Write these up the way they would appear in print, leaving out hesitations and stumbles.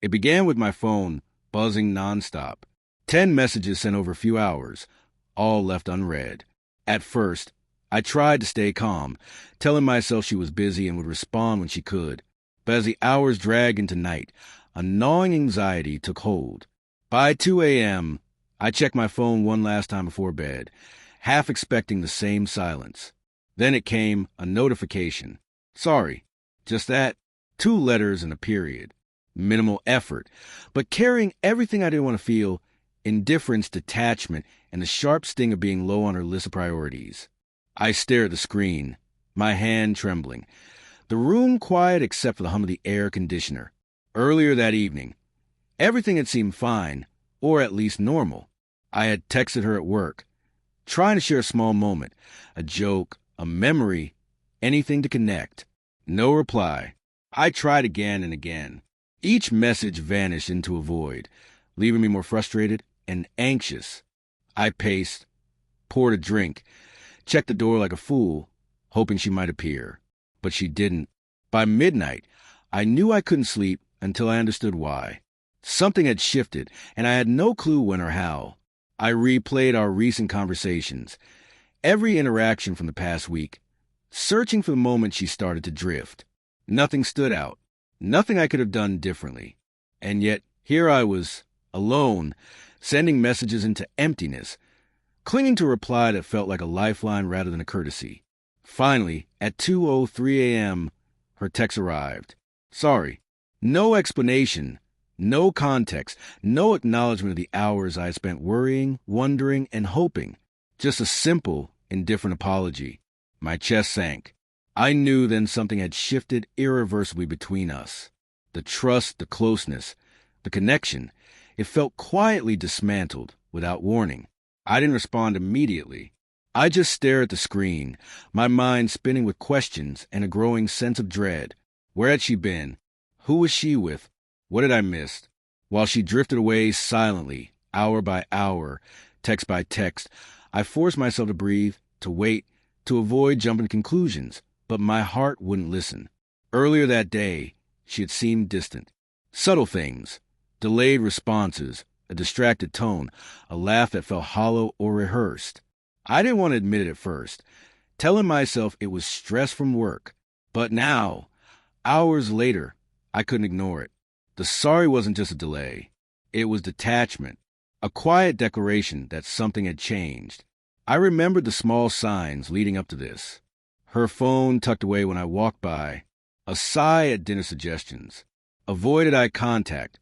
It began with my phone buzzing nonstop. 10 messages sent over a few hours, all left unread. At first, I tried to stay calm, telling myself she was busy and would respond when she could. But as the hours dragged into night, a gnawing anxiety took hold. By 2 a.m., I checked my phone one last time before bed, half expecting the same silence. Then it came, a notification. Sorry, just that, 2 letters and a period. Minimal effort, but carrying everything I didn't want to feel, indifference, detachment, and the sharp sting of being low on her list of priorities. I stared at the screen, my hand trembling. The room quiet except for the hum of the air conditioner. Earlier that evening, everything had seemed fine, or at least normal. I had texted her at work, trying to share a small moment, a joke, a memory, anything to connect. No reply. I tried again and again. Each message vanished into a void, leaving me more frustrated and anxious. I paced, poured a drink, checked the door like a fool, hoping she might appear. But she didn't. By midnight, I knew I couldn't sleep until I understood why. Something had shifted, and I had no clue when or how. I replayed our recent conversations, every interaction from the past week, searching for the moment she started to drift. Nothing stood out. Nothing I could have done differently. And yet, here I was, alone, sending messages into emptiness, clinging to a reply that felt like a lifeline rather than a courtesy. Finally, at 2:03 a.m., her text arrived. Sorry. No explanation, no context, no acknowledgement of the hours I had spent worrying, wondering, and hoping. Just a simple, indifferent apology. My chest sank. I knew then something had shifted irreversibly between us. The trust, the closeness, the connection, it felt quietly dismantled without warning. I didn't respond immediately. I just stared at the screen, my mind spinning with questions and a growing sense of dread. Where had she been? Who was she with? What had I missed? While she drifted away silently, hour by hour, text by text, I forced myself to breathe, to wait, to avoid jumping to conclusions. But my heart wouldn't listen. Earlier that day, she had seemed distant. Subtle things, delayed responses, a distracted tone, a laugh that felt hollow or rehearsed. I didn't want to admit it at first, telling myself it was stress from work. But now, hours later, I couldn't ignore it. The sorry wasn't just a delay. It was detachment, a quiet declaration that something had changed. I remembered the small signs leading up to this. Her phone tucked away when I walked by, a sigh at dinner suggestions, avoided eye contact,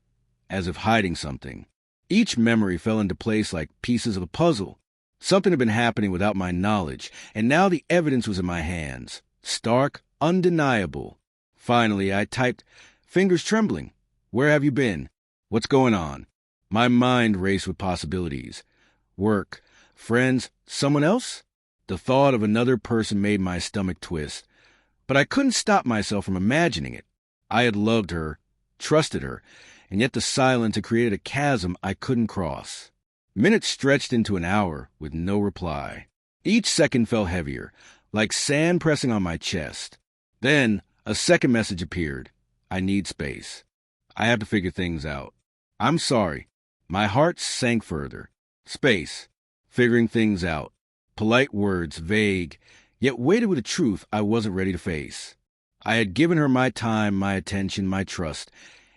as if hiding something. Each memory fell into place like pieces of a puzzle. Something had been happening without my knowledge, and now the evidence was in my hands, stark, undeniable. Finally, I typed, fingers trembling, "Where have you been? What's going on?" My mind raced with possibilities. Work, friends, someone else? The thought of another person made my stomach twist, but I couldn't stop myself from imagining it. I had loved her, trusted her, and yet the silence had created a chasm I couldn't cross. Minutes stretched into an hour with no reply. Each second felt heavier, like sand pressing on my chest. Then a second message appeared. I need space. I have to figure things out. I'm sorry. My heart sank further. Space. Figuring things out. Polite words, vague, yet weighted with a truth I wasn't ready to face. I had given her my time, my attention, my trust,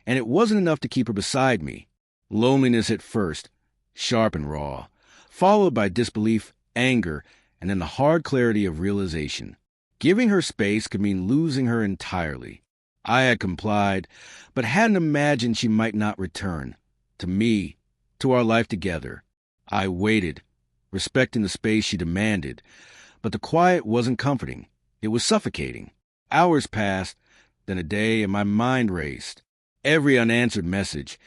and it wasn't enough to keep her beside me. Loneliness hit first, sharp and raw, followed by disbelief, anger, and then the hard clarity of realization. Giving her space could mean losing her entirely. I had complied, but hadn't imagined she might not return. To me, to our life together. I waited, respecting the space she demanded, but the quiet wasn't comforting. It was suffocating. Hours passed, then a day, and my mind raced. Every unanswered message,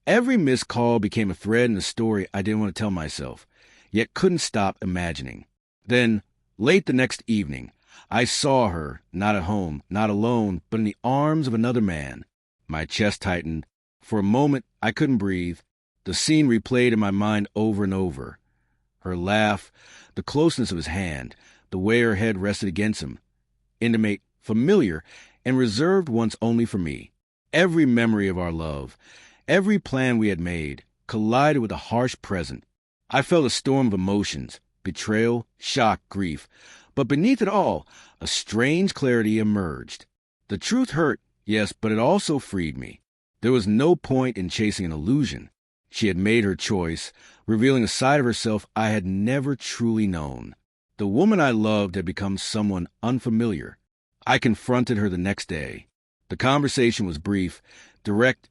every missed call became a thread in the story I didn't want to tell myself, yet couldn't stop imagining. Then, late the next evening, I saw her, not at home, not alone, but in the arms of another man. My chest tightened. For a moment, I couldn't breathe. The scene replayed in my mind over and over. Her laugh, the closeness of his hand, the way her head rested against him. Intimate, familiar, and reserved once only for me. Every memory of our love, every plan we had made, collided with a harsh present. I felt a storm of emotions, betrayal, shock, grief. But beneath it all, a strange clarity emerged. The truth hurt, yes, but it also freed me. There was no point in chasing an illusion. She had made her choice, revealing a side of herself I had never truly known. The woman I loved had become someone unfamiliar. I confronted her the next day. The conversation was brief, direct,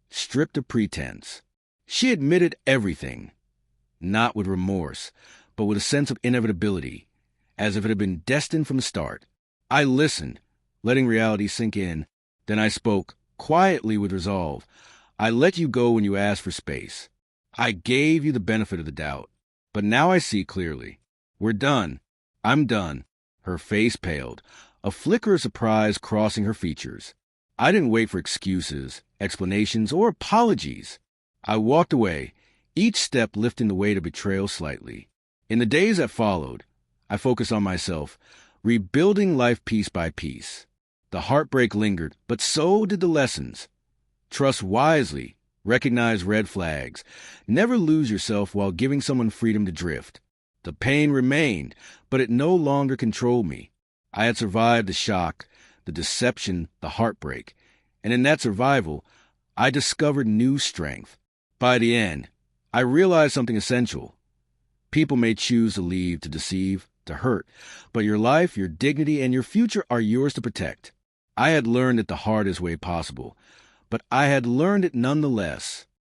stripped of pretense. She admitted everything, not with remorse, but with a sense of inevitability, as if it had been destined from the start. I listened, letting reality sink in. Then I spoke, quietly with resolve. I let you go when you asked for space. I gave you the benefit of the doubt. But now I see clearly. We're done. I'm done. Her face paled, a flicker of surprise crossing her features. I didn't wait for excuses, explanations, or apologies. I walked away, each step lifting the weight of betrayal slightly. In the days that followed, I focused on myself, rebuilding life piece by piece. The heartbreak lingered, but so did the lessons. Trust wisely, recognize red flags, never lose yourself while giving someone freedom to drift. The pain remained, but it no longer controlled me. I had survived the shock, the deception, the heartbreak, and in that survival, I discovered new strength. By the end, I realized something essential. People may choose to leave, to deceive, to hurt, but your life, your dignity, and your future are yours to protect. I had learned it the hardest way possible, but I had learned it nonetheless.